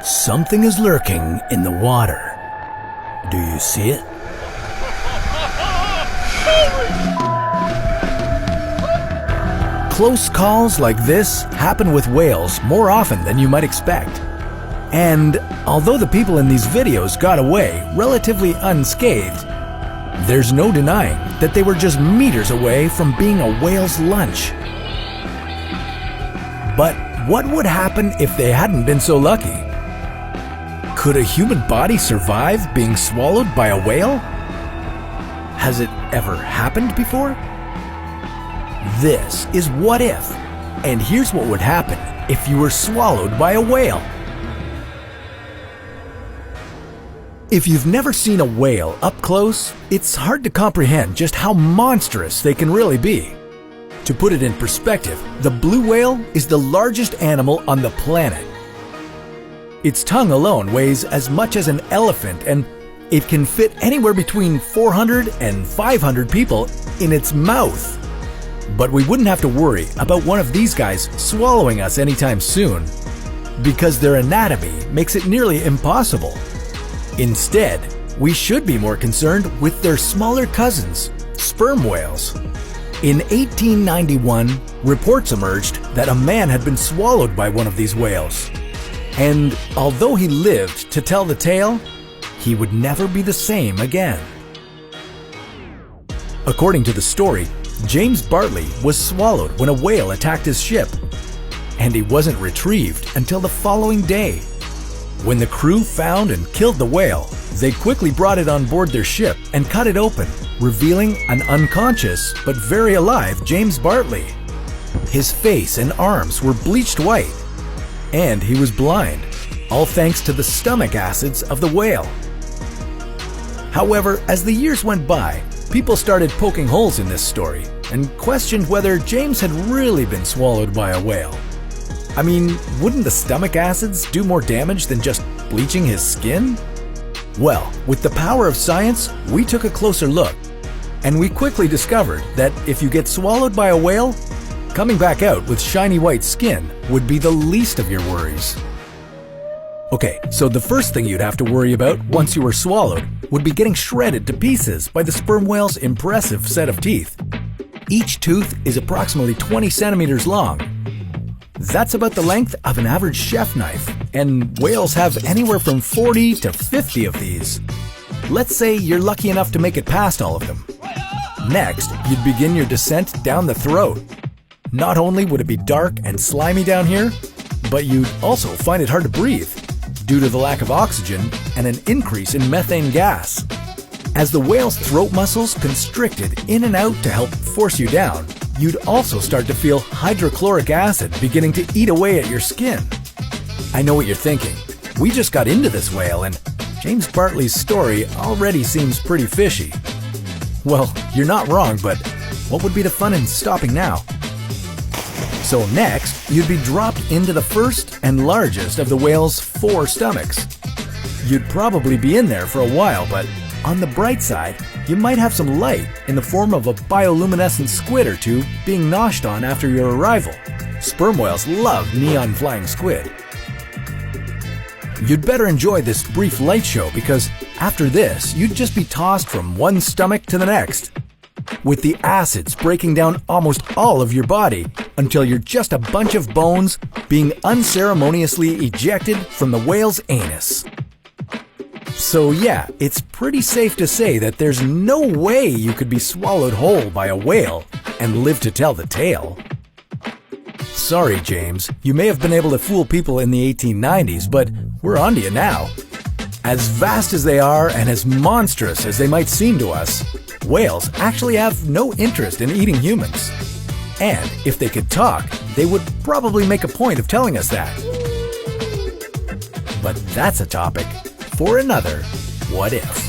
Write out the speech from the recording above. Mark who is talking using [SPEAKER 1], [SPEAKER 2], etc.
[SPEAKER 1] Something is lurking in the water. Do you see it? Close calls like this happen with whales more often than you might expect. And although the people in these videos got away relatively unscathed, there's no denying that they were just meters away from being a whale's lunch. But what would happen if they hadn't been so lucky? Could a human body survive being swallowed by a whale? Has it ever happened before? This is What If, and here's what would happen if you were swallowed by a whale. If you've never seen a whale up close, it's hard to comprehend just how monstrous they can really be. To put it in perspective, the blue whale is the largest animal on the planet. Its tongue alone weighs as much as an elephant, and it can fit anywhere between 400 and 500 people in its mouth. But we wouldn't have to worry about one of these guys swallowing us anytime soon, because their anatomy makes it nearly impossible. Instead, we should be more concerned with their smaller cousins, sperm whales. In 1891, reports emerged that a man had been swallowed by one of these whales. And although he lived to tell the tale, he would never be the same again. According to the story, James Bartley was swallowed when a whale attacked his ship, and he wasn't retrieved until the following day. When the crew found and killed the whale, they quickly brought it on board their ship and cut it open, revealing an unconscious but very alive James Bartley. His face and arms were bleached white, and he was blind, all thanks to the stomach acids of the whale. However, as the years went by, people started poking holes in this story and questioned whether James had really been swallowed by a whale. I mean, wouldn't the stomach acids do more damage than just bleaching his skin? Well, with the power of science, we took a closer look, and we quickly discovered that if you get swallowed by a whale, coming back out with shiny white skin would be the least of your worries. Okay, so the first thing you'd have to worry about once you were swallowed would be getting shredded to pieces by the sperm whale's impressive set of teeth. Each tooth is approximately 20 centimeters long. That's about the length of an average chef knife, and whales have anywhere from 40 to 50 of these. Let's say you're lucky enough to make it past all of them. Next, you'd begin your descent down the throat. Not only would it be dark and slimy down here, but you'd also find it hard to breathe due to the lack of oxygen and an increase in methane gas. As the whale's throat muscles constricted in and out to help force you down, you'd also start to feel hydrochloric acid beginning to eat away at your skin. I know what you're thinking. We just got into this whale, and James Bartley's story already seems pretty fishy. Well, you're not wrong, but what would be the fun in stopping now? So next, you'd be dropped into the first and largest of the whale's 4 stomachs. You'd probably be in there for a while, but on the bright side, you might have some light in the form of a bioluminescent squid or two being noshed on after your arrival. Sperm whales love neon flying squid. You'd better enjoy this brief light show, because after this, you'd just be tossed from one stomach to the next, with the acids breaking down almost all of your body until you're just a bunch of bones being unceremoniously ejected from the whale's anus. So yeah, it's pretty safe to say that there's no way you could be swallowed whole by a whale and live to tell the tale. Sorry, James, you may have been able to fool people in the 1890s, but we're onto you now. As vast as they are and as monstrous as they might seem to us, whales actually have no interest in eating humans. And if they could talk, they would probably make a point of telling us that. But that's a topic for another What If.